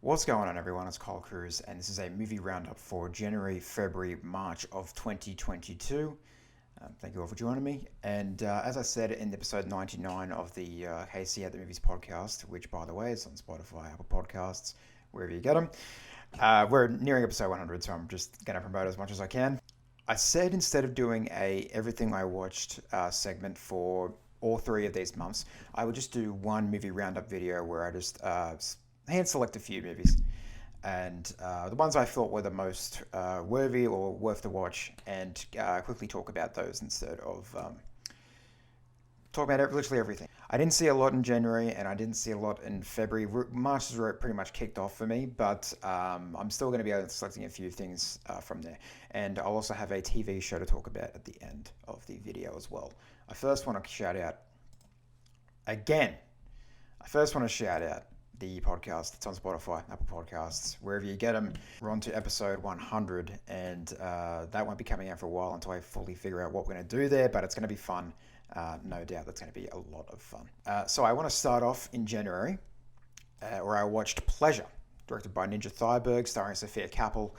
What's going on, everyone? It's kylecroese, and this is a movie roundup for January, February, March of 2022. Thank you all for joining me. And as I said in episode 99 of the KC at the Movies podcast, which, by the way, is on Spotify, Apple Podcasts, wherever you get them, we're nearing episode 100, so I'm just going to promote as much as I can. I said instead of doing a Everything I Watched segment for all three of these months, I would just do one movie roundup video where I just hand select a few movies and the ones I thought were the most worthy or worth to watch, and quickly talk about those instead of talk about literally everything. I didn't see a lot in January and I didn't see a lot in February. March is where it pretty much kicked off for me, but I'm still going to be selecting a few things from there. And I'll also have a TV show to talk about at the end of the video as well. I first want to shout out the podcast. It's on Spotify, Apple Podcasts, wherever you get them. We're on to episode 100, and that won't be coming out for a while until I fully figure out what we're going to do there, but it's going to be fun. No doubt that's going to be a lot of fun. So I want to start off in January, where I watched Pleasure, directed by Ninja Thyberg, starring Sophia Kappel.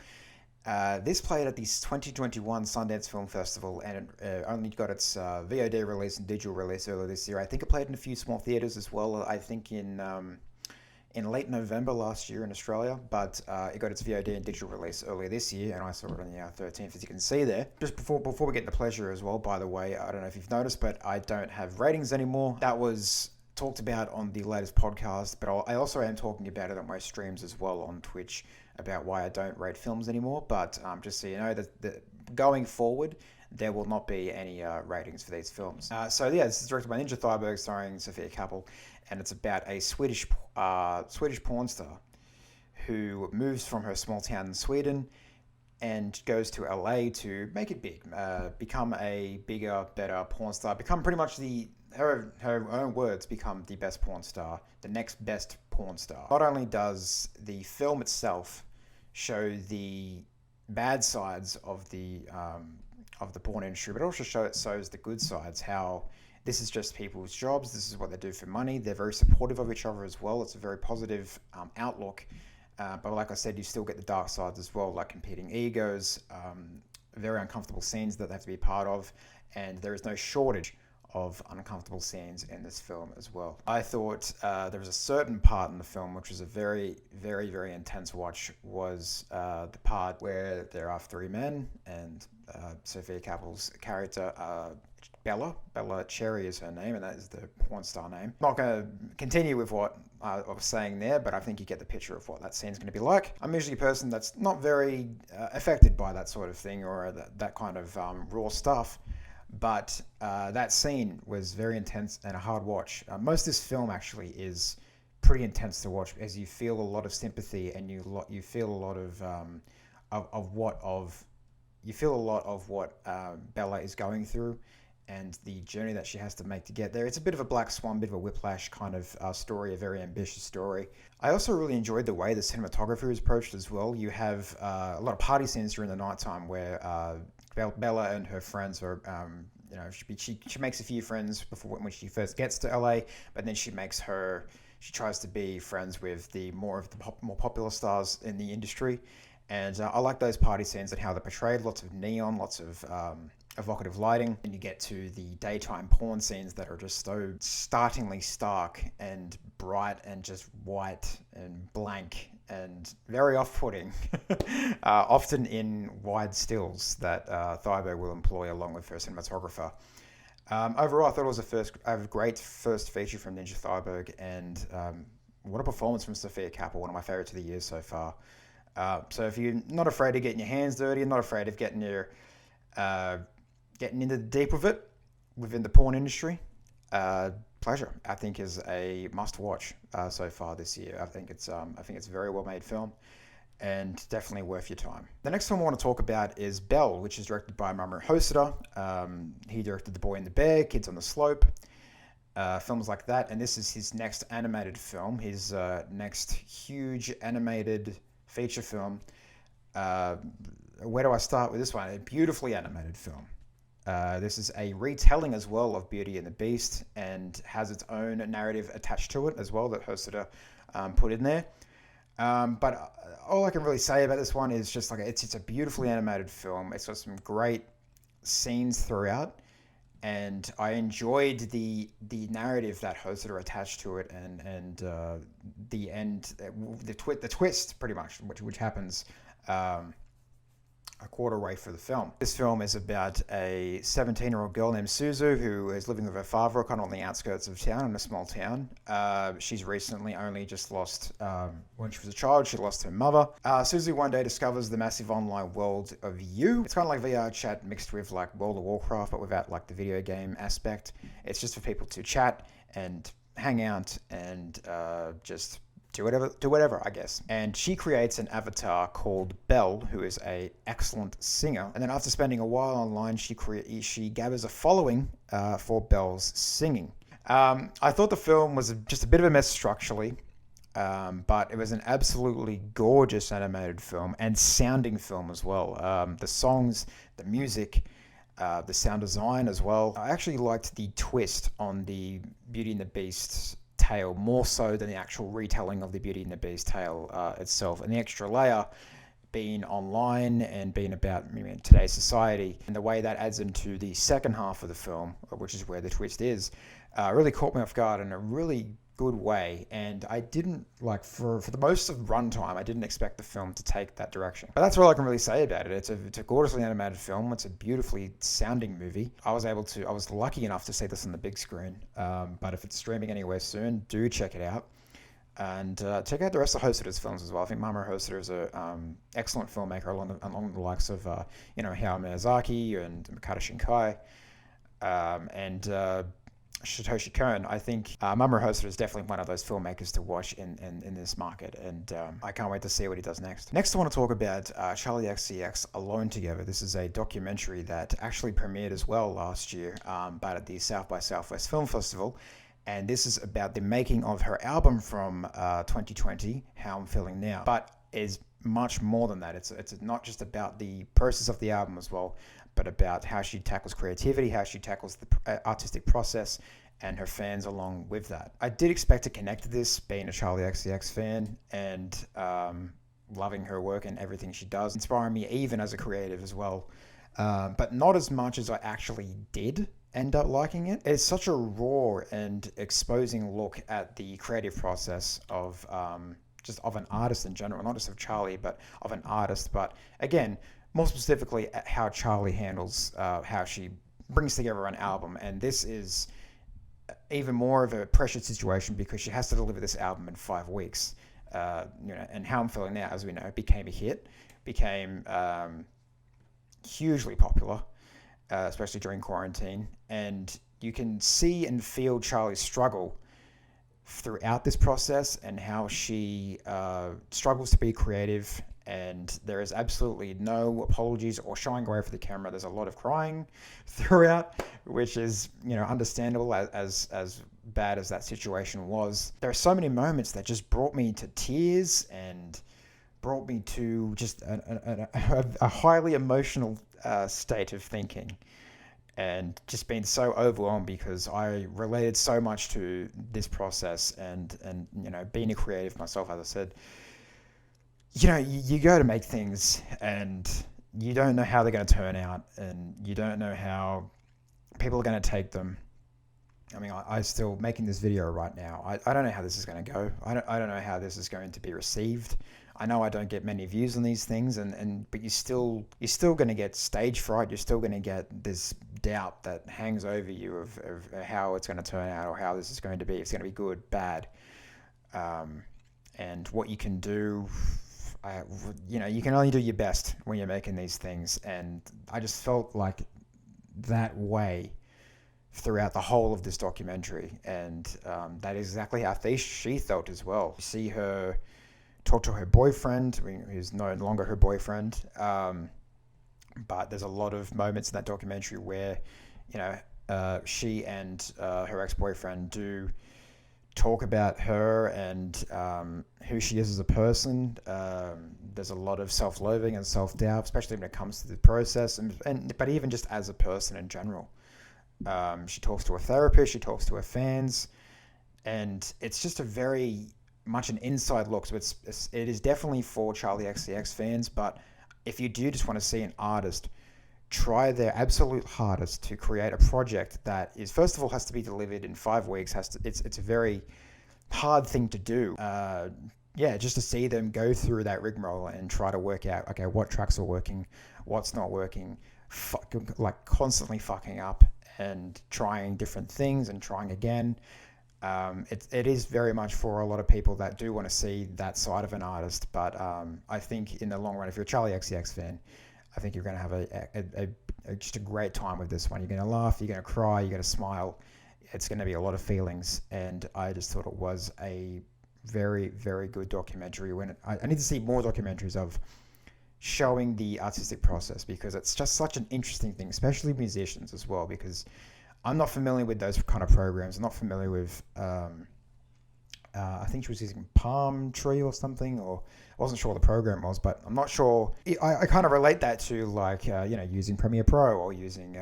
This played at the 2021 Sundance Film Festival, and it only got its VOD release and digital release earlier this year. I think it played in a few small theaters as well. I think in late November last year in Australia, but it got its VOD and digital release earlier this year, and I saw it on the 13th, as you can see there. Just before we get to Pleasure as well, by the way, I don't know if you've noticed, but I don't have ratings anymore. That was talked about on the latest podcast, but I also am talking about it on my streams as well on Twitch about why I don't rate films anymore. But just so you know, that going forward, there will not be any ratings for these films. This is directed by Ninja Thyberg, starring Sophia Kappel, and it's about a Swedish porn star who moves from her small town in Sweden and goes to LA to make it big, become a bigger, better porn star, become pretty much her own words, become the best porn star, the next best porn star. Not only does the film itself show the bad sides of the porn industry, but also shows the good sides, how this is just people's jobs, this is what they do for money. They're very supportive of each other as well. It's a very positive outlook. But like I said, you still get the dark sides as well, like competing egos, very uncomfortable scenes that they have to be part of, and there is no shortage of uncomfortable scenes in this film as well. I thought there was a certain part in the film which was a very, very, very intense watch, was the part where there are three men and Sophia Kappel's character, Bella Cherry is her name, and that is the porn star name. I'm not going to continue with what I was saying there, but I think you get the picture of what that scene's going to be like. I'm usually a person that's not very affected by that sort of thing or that kind of raw stuff, but that scene was very intense and a hard watch. Most of this film actually is pretty intense to watch, as you feel a lot of sympathy and you feel a lot of what Bella is going through, and the journey that she has to make to get there. It's a bit of a black swan, bit of a whiplash kind of story, a very ambitious story. I also really enjoyed the way the cinematography was approached as well. You have a lot of party scenes during the nighttime where Bella and her friends are, she makes a few friends when she first gets to LA, but then she tries to be friends with the more popular stars in the industry. And I like those party scenes and how they're portrayed. Lots of neon, lots of evocative lighting. And you get to the daytime porn scenes that are just so startlingly stark and bright and just white and blank and very off-putting, often in wide stills that Thyberg will employ along with her cinematographer. Overall, I thought it was a great first feature from Ninja Thyberg, and what a performance from Sophia Kappel, one of my favorites of the year so far. So if you're not afraid of getting your hands dirty, and not afraid of getting into the deep of it within the porn industry, Pleasure, I think, is a must-watch so far this year. I think it's a very well-made film, and definitely worth your time. The next film I want to talk about is Belle, which is directed by Mamoru Hosoda. He directed The Boy and the Bear, Kids on the Slope, films like that, and this is his next animated film, his next huge animated feature film. Where do I start with this one? A beautifully animated film. This is a retelling as well of Beauty and the Beast, and has its own narrative attached to it as well that Hosoda put in there. But all I can really say about this one is just like it's a beautifully animated film. It's got some great scenes throughout, and I enjoyed the narrative that Hosoda attached to it, and the end, the twist, pretty much, which happens. Um, a quarter way through the film. This film is about a 17-year-old girl named Suzu who is living with her father kind of on the outskirts of town, in a small town. She's recently only just lost, when she was a child, she lost her mother. Suzu one day discovers the massive online world of You. It's kind of like VR chat mixed with like World of Warcraft, but without like the video game aspect. It's just for people to chat and hang out and just do whatever, I guess. And she creates an avatar called Belle, who is a excellent singer. And then after spending a while online, she gathers a following for Belle's singing. I thought the film was just a bit of a mess structurally, but it was an absolutely gorgeous animated film and sounding film as well. The songs, the music, the sound design as well. I actually liked the twist on the Beauty and the Beast's tale more so than the actual retelling of the Beauty and the Beast tale itself, and the extra layer being online and being about today's society, and the way that adds into the second half of the film, which is where the twist is, really caught me off guard in a really good way. And I didn't for the most of runtime, I didn't expect the film to take that direction. But that's all I can really say about it. It's a gorgeously animated film. It's a beautifully sounding movie. I was lucky enough to see this on the big screen. But if it's streaming anywhere soon, do check it out. And check out the rest of Hosoda's films as well. I think Mamoru Hosoda is an excellent filmmaker, along the likes of Hayao Miyazaki and Makoto Shinkai, and Satoshi Kon. I think Mamoru Hosoda is definitely one of those filmmakers to watch in this market, and I can't wait to see what he does next. Next, I want to talk about Charlie XCX Alone Together. This is a documentary that actually premiered as well last year, but at the South by Southwest Film Festival. And this is about the making of her album from 2020, How I'm Feeling Now. But is much more than that. It's not just about the process of the album as well, but about how she tackles creativity, how she tackles the artistic process, and her fans along with that. I did expect to connect to this, being a Charlie XCX fan, and loving her work and everything she does, inspiring me even as a creative as well. But not as much as I actually did end up liking it. It's such a raw and exposing look at the creative process of just of an artist in general, not just of Charlie, but of an artist. But again, more specifically at how Charlie handles how she brings together an album. And this is even more of a pressured situation because she has to deliver this album in 5 weeks. And How I'm Feeling Now, as we know, became a hit, became hugely popular, especially during quarantine. And you can see and feel Charlie's struggle throughout this process and how she struggles to be creative. And there is absolutely no apologies or shying away from the camera. There's a lot of crying throughout, which is, understandable as bad as that situation was. There are so many moments that just brought me to tears and brought me to just a highly emotional state of thinking, and just been so overwhelmed because I related so much to this process, and being a creative myself, as I said, you go to make things and you don't know how they're going to turn out, and you don't know how people are going to take them. I mean, I still making this video right now. I don't know how this is going to go. I don't know how this is going to be received. I know I don't get many views on these things, but you're still going to get stage fright. You're still going to get this doubt that hangs over you of how it's going to turn out or how this is going to be. If it's going to be good, bad, and what you can do. You can only do your best when you're making these things, and I just felt like that way throughout the whole of this documentary, and that is exactly how she felt as well. You see her talk to her boyfriend, who's no longer her boyfriend, but there's a lot of moments in that documentary where she and her ex-boyfriend do talk about her and who she is as a person. There's a lot of self-loathing and self-doubt, especially when it comes to the process, but even just as a person in general. She talks to her therapist, she talks to her fans, and it's just a very much an inside look. So it is definitely for Charlie XCX fans. But if you do just want to see an artist try their absolute hardest to create a project that is, first of all, has to be delivered in 5 weeks. It's a very hard thing to do. Just to see them go through that rigmarole and try to work out, okay, what tracks are working, what's not working, like constantly fucking up and trying different things and trying again. It is very much for a lot of people that do want to see that side of an artist. But I think in the long run, if you're a Charlie XCX fan, I think you're going to have just a great time with this one. You're going to laugh, you're going to cry, you're going to smile. It's going to be a lot of feelings. And I just thought it was a very, very good documentary. I need to see more documentaries of showing the artistic process, because it's just such an interesting thing, especially musicians as well, because I'm not familiar with those kind of programs. I'm not familiar with, I think she was using Palm Tree or something, or I wasn't sure what the program was, but I'm not sure. I kind of relate that to like, using Premiere Pro or using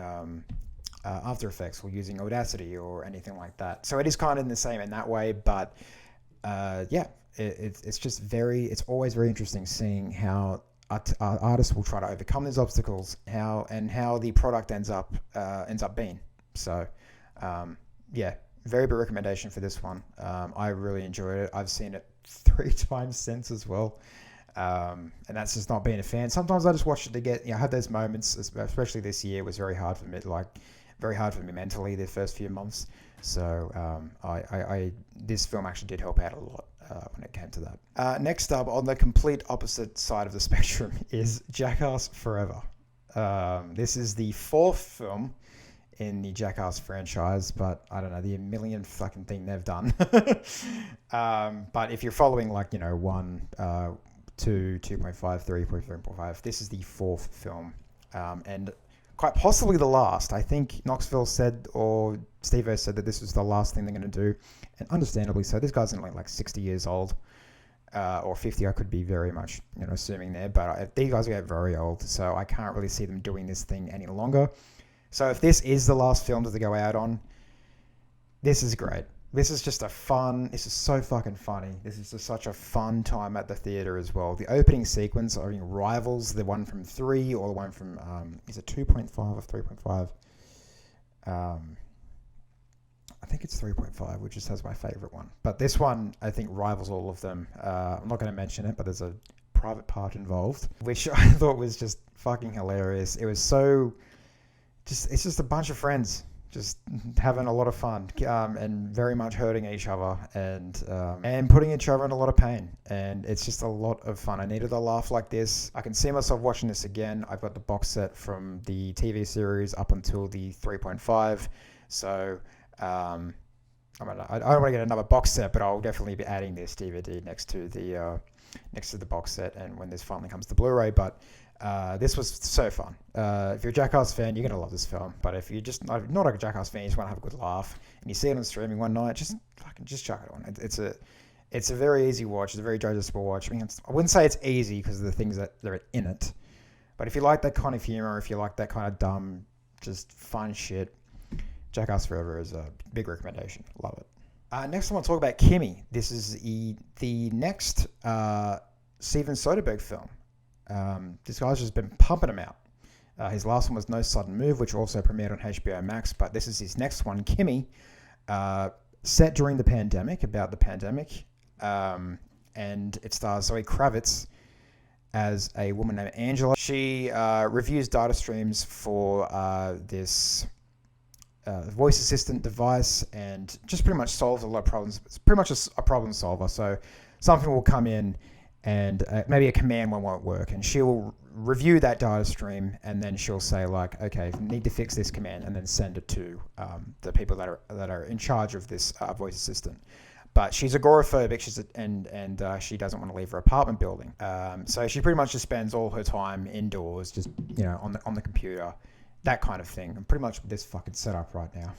After Effects or using Audacity or anything like that. So it is kind of the same in that way, but it's just it's always very interesting seeing how artists will try to overcome these obstacles, how the product ends up being. So, very big recommendation for this one. I really enjoyed it. I've seen it 3 times since as well. And that's just not being a fan. Sometimes I just watch it to get, I had those moments, especially this year was very hard for me mentally the first few months. So, this film actually did help out a lot when it came to that. Next up, on the complete opposite side of the spectrum, is Jackass Forever. This is the 4th film in the Jackass franchise, but I don't know, the million fucking thing they've done. But if you're following 1, 2, 2.5, 3, 3.5, this is the 4th film. And quite possibly the last. I think Knoxville said, or Steve-O said, that this was the last thing they're going to do. And understandably so. This guy's only like 60 years old. Or 50, I could be very much, assuming there. But these guys get very old, so I can't really see them doing this thing any longer. So if this is the last film that they go out on, this is great. This is just this is so fucking funny. This is just such a fun time at the theater as well. The opening sequence, rivals the one from 3 or the one from, is it 2.5 or 3.5? I think it's 3.5, which just has my favorite one. But this one, I think, rivals all of them. I'm not going to mention it, but there's a private part involved, which I thought was just fucking hilarious. It was it's just a bunch of friends just having a lot of fun, and very much hurting each other and putting each other in a lot of pain. And it's just a lot of fun. I needed a laugh like this. I can see myself watching this again. I've got the box set from the TV series up until the 3.5. So, I don't want to get another box set, but I'll definitely be adding this DVD next to the box set, and when this finally comes to Blu-ray. But this was so fun. If you're a Jackass fan, you're gonna love this film. But if you're just not a Jackass fan, you just want to have a good laugh, and you see it on streaming one night, just chuck it on. It's a very easy watch. It's a very digestible watch. I mean, I wouldn't say it's easy because of the things that are in it, but if you like that kind of humor, if you like that kind of dumb, just fun shit, Jackass Forever is a big recommendation. Love it. Next, I want to talk about Kimmy. This is the next Steven Soderbergh film. This guy's just been pumping them out. His last one was No Sudden Move, which also premiered on HBO Max, but this is his next one, Kimmy, set during the pandemic, about the pandemic, and it stars Zoe Kravitz as a woman named Angela. She reviews data streams for this voice assistant device, and just pretty much solves a lot of problems. It's pretty much a problem solver. So something will come in, and maybe a command one won't work, and she'll review that data stream, and then she'll say like, okay, need to fix this command, and then send it to the people that are in charge of this voice assistant. But she's agoraphobic. She doesn't want to leave her apartment building. So she pretty much just spends all her time indoors, just on the computer, that kind of thing. And pretty much this fucking setup right now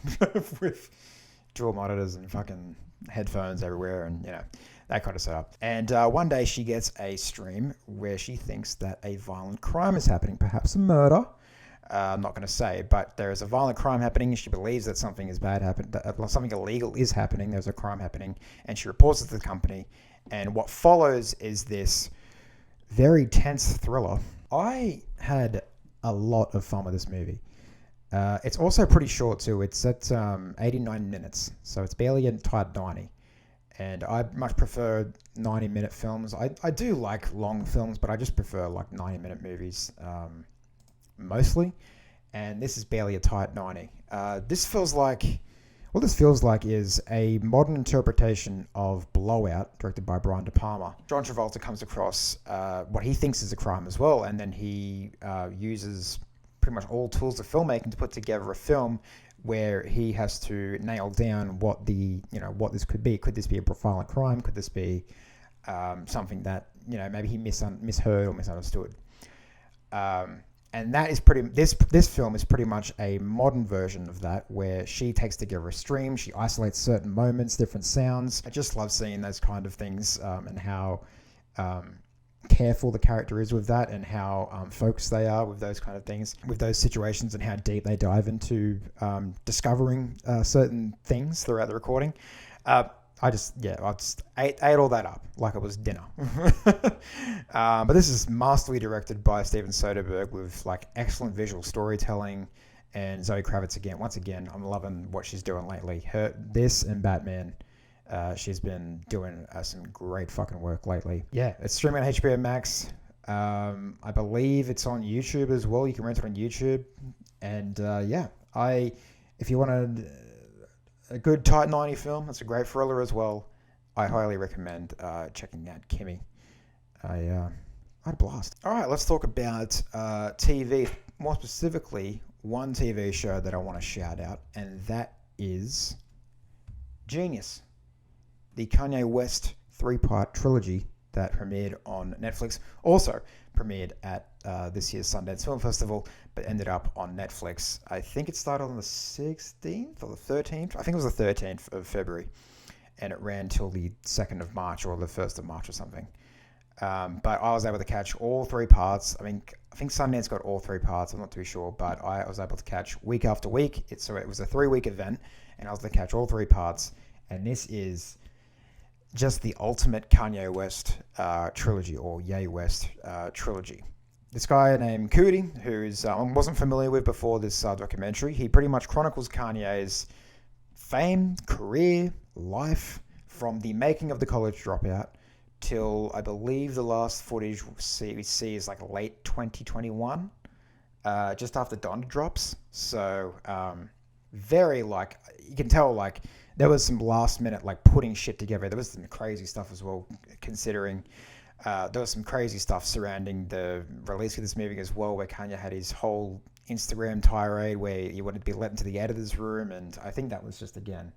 with dual monitors and fucking headphones everywhere, and that kind of setup. And one day she gets a stream where she thinks that a violent crime is happening, perhaps a murder. I'm not going to say, but there is a violent crime happening. She believes that something is bad happened, something illegal is happening. There's a crime happening, and she reports it to the company. And what follows is this very tense thriller. I had a lot of fun with this movie. It's also pretty short too. It's at 89 minutes, so it's barely a tight 90. And I much prefer 90-minute films. I do like long films, but I just prefer like 90-minute movies mostly. And this is barely a tight 90. This feels like is a modern interpretation of Blowout, directed by Brian De Palma. John Travolta comes across what he thinks is a crime as well, and then he uses pretty much all tools of filmmaking to put together a film where he has to nail down what this could be. Could this be a violent crime? Could this be something that maybe he misheard or misunderstood? And that is this film is pretty much a modern version of that, where she takes together a stream, she isolates certain moments, different sounds. I just love seeing those kind of things, and how careful the character is with that, and how focused they are with those kind of things, with those situations, and how deep they dive into discovering certain things throughout the recording. I just ate all that up like it was dinner. But this is masterfully directed by Steven Soderbergh with like excellent visual storytelling, and Zoe Kravitz once again, I'm loving what she's doing lately. This and Batman, she's been doing some great fucking work lately. Yeah, it's streaming on HBO Max. I believe it's on YouTube as well. You can rent it on YouTube. And if you want a good tight 90 film, it's a great thriller as well. I highly recommend checking out Kimmy. I had a blast. All right, let's talk about TV. More specifically, one TV show that I want to shout out, and that is Genius, the Kanye West 3-part trilogy that premiered on Netflix. Also premiered at this year's Sundance Film Festival, but ended up on Netflix. I think it started on the 16th or the 13th. I think it was the 13th of February, and it ran till the 2nd of March or the 1st of March or something. But I was able to catch all 3 parts. I think Sundance got all 3 parts. I'm not too sure, but I was able to catch week after week. So it was a 3-week event, and I was able to catch all 3 parts. And this is just the ultimate Kanye West trilogy, or Ye West trilogy. This guy named Cootie, who I wasn't familiar with before this documentary, he pretty much chronicles Kanye's fame, career, life, from the making of The College Dropout till, I believe, the last footage we see is like late 2021, just after Donda drops. So very, like, you can tell, like, there was some last minute, like, putting shit together. There was some crazy stuff as well, considering there was some crazy stuff surrounding the release of this movie as well, where Kanye had his whole Instagram tirade where he wanted to be let into the editor's room, and I think that was just, again,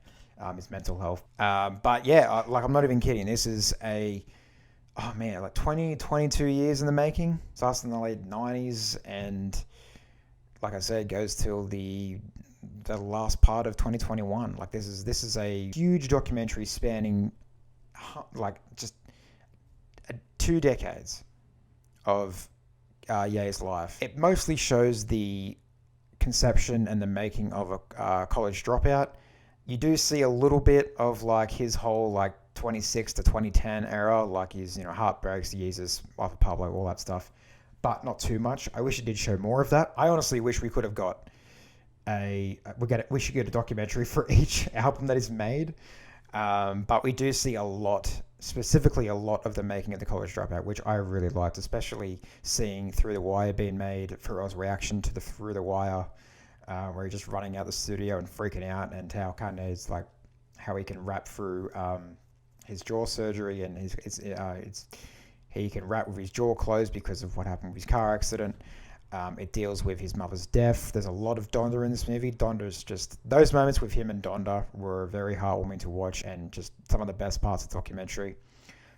his mental health. But yeah, like, I'm not even kidding. This is like 22 years in the making. Starts in the late 90s, and like I said, goes till the last part of 2021. Like, this is a huge documentary spanning like just 2 decades of Ye's life. It mostly shows the conception and the making of a college dropout. You do see a little bit of like his whole like 26 to 2010 era, like his heartbreaks, Yeezus, Life of Pablo, all that stuff, but not too much. I wish it did show more of that. I honestly wish we could have got we should get a documentary for each album that is made. But we do see specifically a lot of the making of The College Dropout, which I really liked, especially seeing Through the Wire being made, Pharrell's reaction to the Through the Wire, where he's just running out the studio and freaking out, and how Kanye's like, how he can rap through his jaw surgery, and he can rap with his jaw closed because of what happened with his car accident. It deals with his mother's death. There's a lot of Donda in this movie. Donda's just, those moments with him and Donda were very heartwarming to watch, and just some of the best parts of the documentary.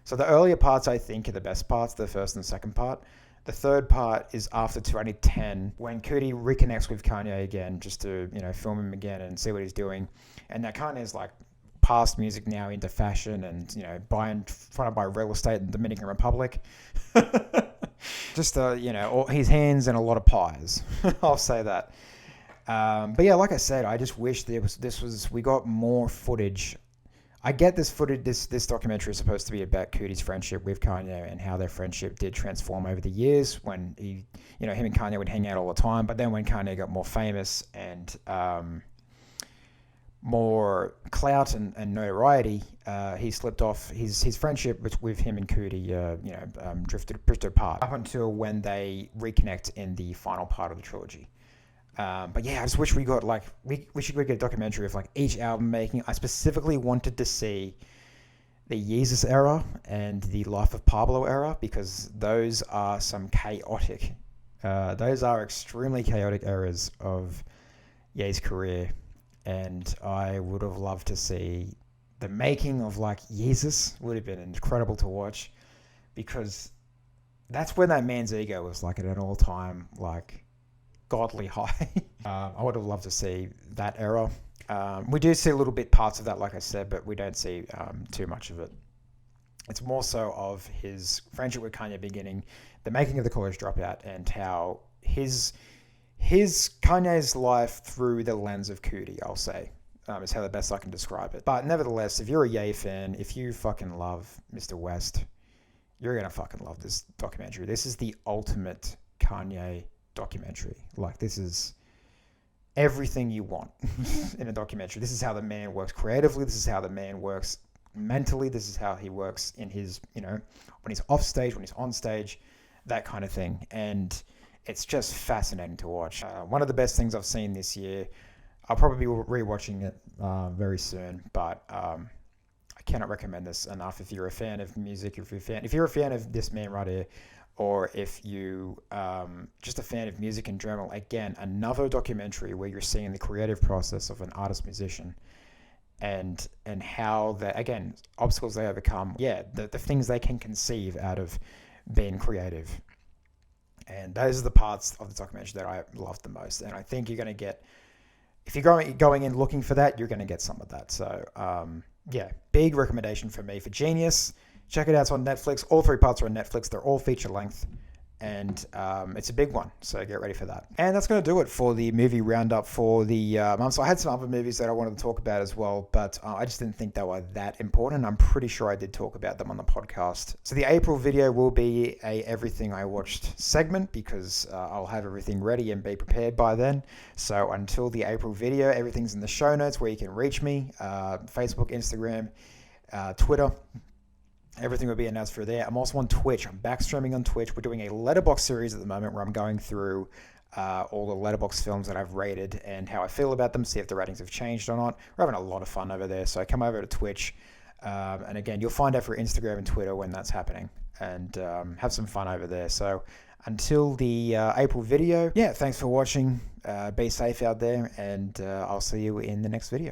So the earlier parts, I think, are the best parts, the first and second part. The third part is after 2010, when Cootie reconnects with Kanye again, just to film him again and see what he's doing. And now Kanye's like past music now into fashion, and trying to buy real estate in the Dominican Republic. Just his hands in a lot of pies. I'll say that. But yeah, like I said, I just wish we got more footage I get this footage. This documentary is supposed to be about Cootie's friendship with Kanye and how their friendship did transform over the years. When him and Kanye would hang out all the time. But then when Kanye got more famous and more clout and notoriety, he slipped off. His friendship with him and Cootie, drifted apart up until when they reconnect in the final part of the trilogy. But yeah, I just wish we got we should get a documentary of each album making. I specifically wanted to see the Yeezus era and the Life of Pablo era because those are some chaotic, those are extremely chaotic eras of Ye's career, and I would have loved to see the making of Yeezus. Would have been incredible to watch because that's when that man's ego was at an all-time godly high. I would have loved to see that era. We do see a little bit parts of that, like I said, but we don't see too much of it. It's more so of his friendship with Kanye beginning, the making of the College Dropout, and how his Kanye's life through the lens of Cootie, I'll say, is how the best I can describe it. But nevertheless, if you're a Ye fan, if you fucking love Mr. West, you're gonna fucking love this documentary. This is the ultimate Kanye documentary. This is everything you want in a documentary. This is how the man works creatively. This is how the man works mentally. This is how he works in his, when he's off stage, when he's on stage, that kind of thing. And it's just fascinating to watch. One of the best things I've seen this year. I'll probably be rewatching it very soon, but I cannot recommend this enough. If you're a fan of music, if you're a fan of this man right here, or if you just a fan of music in general, again, another documentary where you're seeing the creative process of an artist-musician and how, again, obstacles they overcome, the things they can conceive out of being creative. And those are the parts of the documentary that I love the most. And I think you're going to get, if you're going in looking for that, you're going to get some of that. So, big recommendation for me for Genius. Check it out. It's on Netflix. All 3 parts are on Netflix. They're all feature length. And it's a big one. So get ready for that. And that's going to do it for the movie roundup for the month. So I had some other movies that I wanted to talk about as well, but I just didn't think they were that important. I'm pretty sure I did talk about them on the podcast. So the April video will be a Everything I Watched segment because I'll have everything ready and be prepared by then. So until the April video, everything's in the show notes where you can reach me. Facebook, Instagram, Twitter. Everything will be announced through there. I'm also on Twitch. I'm back streaming on Twitch. We're doing a Letterboxd series at the moment where I'm going through all the Letterboxd films that I've rated and how I feel about them, see if the ratings have changed or not. We're having a lot of fun over there. So come over to Twitch. And again, you'll find out for Instagram and Twitter when that's happening. And have some fun over there. So until the April video, thanks for watching. Be safe out there. And I'll see you in the next video.